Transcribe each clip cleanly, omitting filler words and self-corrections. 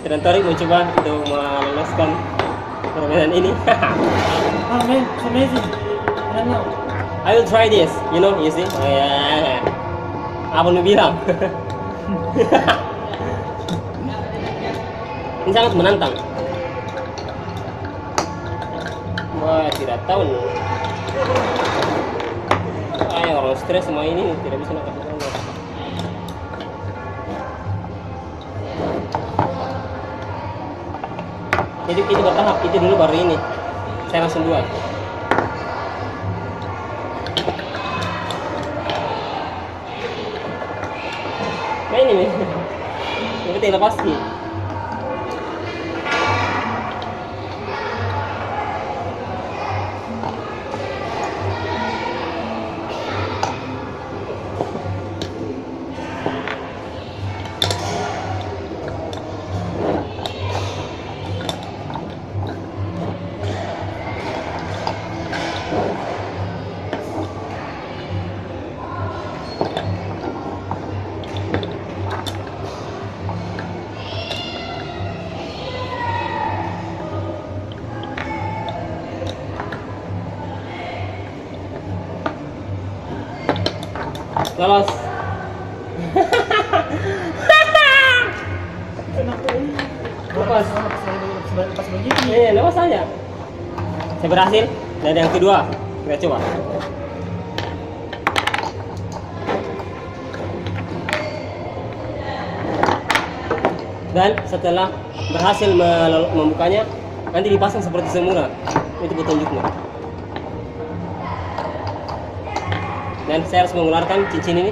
Sedang Tori mencoba untuk meloloskan permainan ini. Oh man, it's amazing. I don't know. I will try this, you see. Apa lu bilang? Ini sangat menantang. Wah, tidak tahu nih. Orang stres semua ini tidak bisa nak lakukan. Jadi itu bertahap, itu dulu baru ini. Saya langsung buat. Nah ini nih. Ini tidak pasti. Lolos. Lepas. Pas begitu. Lepas saja. Saya berhasil. Dan yang kedua, kita coba. Dan setelah berhasil membukanya, nanti dipasang seperti semula. Itu petunjuknya. Dan saya harus mengeluarkan cincin ini.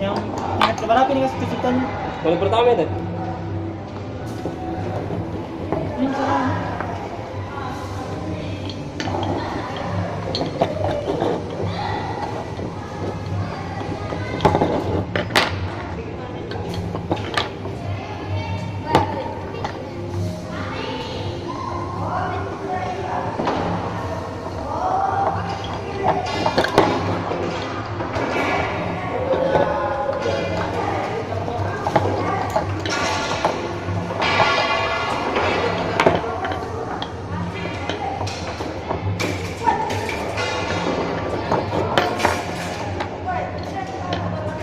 Yang tingkat keberapa ini kasih kejutannya? Baru pertama itu. Ini salah.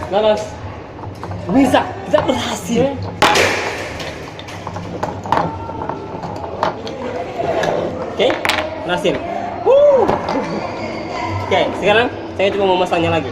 Lolos. Bisa berhasil. Oke, berhasil. Oke, sekarang saya coba memasangnya lagi.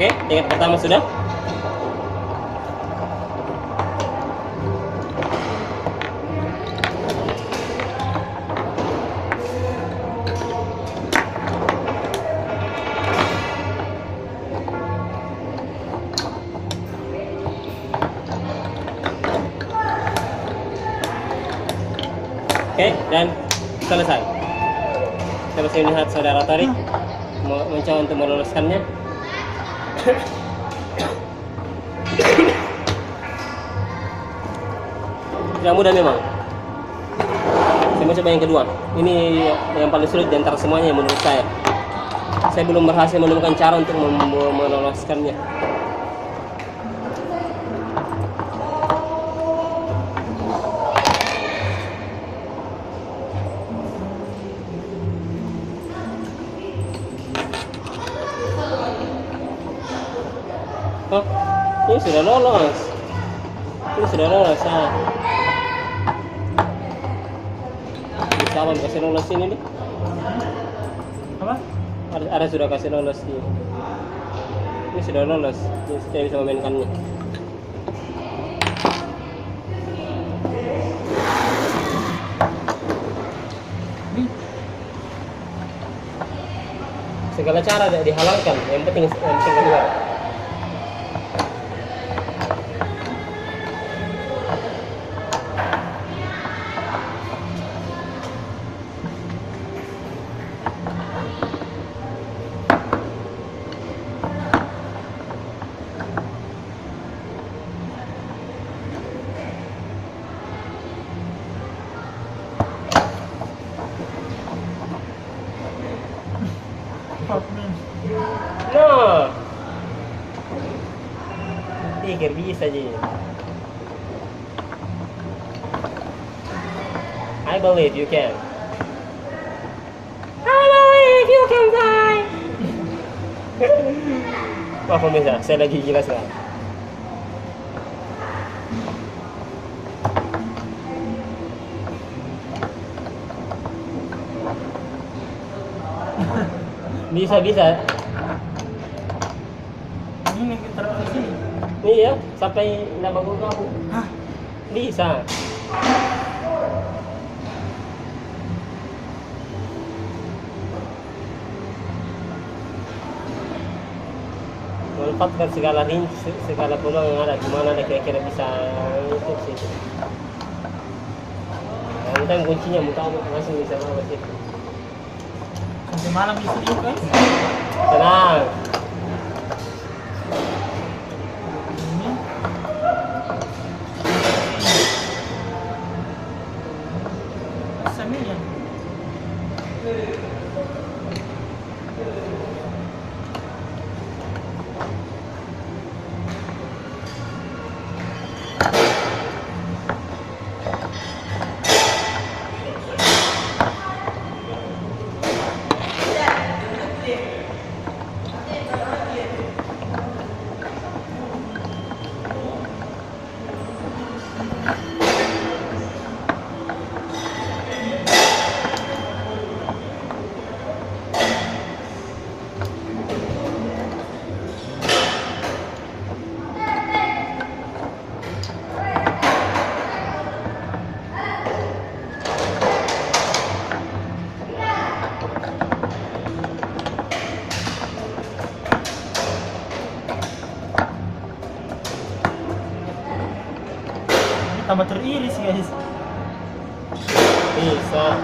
Oke, tingkat pertama sudah. Oke, dan selesai. Saya masih melihat saudara Tori mencoba untuk meloloskannya. Tidak mudah memang. Saya mau coba yang kedua. Ini yang paling sulit di antara semuanya menurut saya. Saya belum berhasil menemukan cara untuk meloloskannya. Oh, ini sudah lolos. Ini sudah lolos. Nah. Bisa Abang kasih lolos ini nih. Apa? Ada sudah kasih lolos nih. Ini sudah lolos. Ini saya bisa memainkannya. Ini. Segala cara tidak dihalalkan. Yang penting keluar. No. Pikir bisa aja. I believe you can. I believe you can fly. Wah pemirsa, saya lagi jelaskan. Bisa. Ini terus sini. Iya, sampai nggak bangun kamu. Hah? Bisa. Manfaatkan segala rinci, segala peluang yang ada. Gimana ada kira-kira bisa itu sih. Yang penting kuncinya muka langsung bisa bawa situ. Sampai malam di sini guys. Tenang. Ini. Sama ya. Tambah teriris guys. Bisa.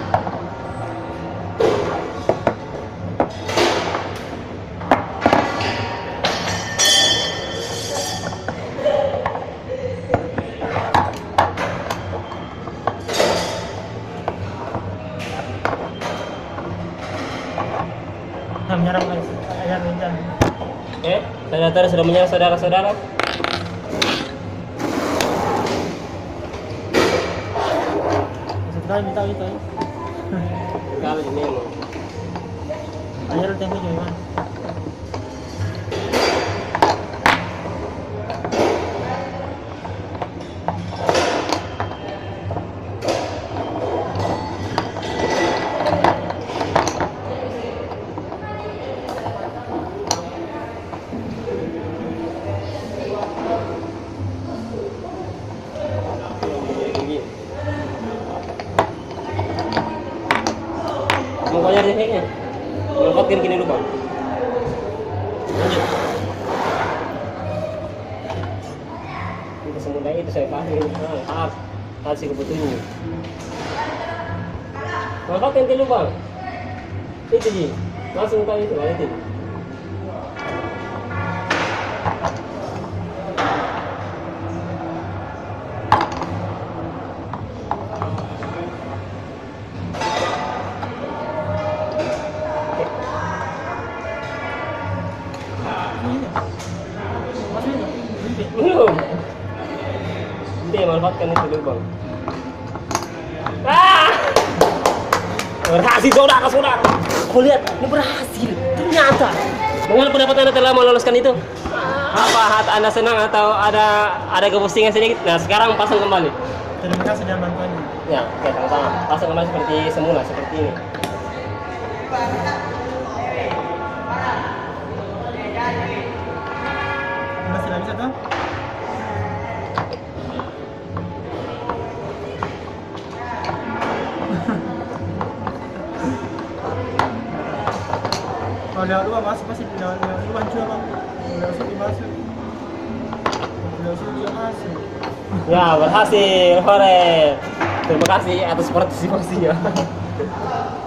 Nah, menyerang guys. Ajar hujan. Saudara sudah menyerang saudara-saudara. Setelah minta itu. Kalau ini memang. Ajar hujan itu gimana? Mau bayar defeknya? Manfaatkan gini lupa. Lanjut. Itu semudah itu saya paham. Harus kebutuhannya. Manfaatkan gini lupa. Itu ji. Langsung tahu itu itu. Belum. Nanti manfaatkan itu lubang. Berhasil saudara. Kau lihat, ini berhasil. Ternyata. Dengan pendapat Anda telah meloloskan itu. Apa Anda senang atau ada kepusingan sedikit? Nah, sekarang pasang kembali. Terima kasih dan bantuannya. Ya, oke, sama-sama. Pasang kembali seperti semula, seperti ini. Masih tidak bisa tuh? Kalau lewat luar masuk pasti lewat luar juga bang. Lewat sini masuk. Lewat sini juga masuk. Ya, berhasil, hore. Terima kasih atas partisipasinya.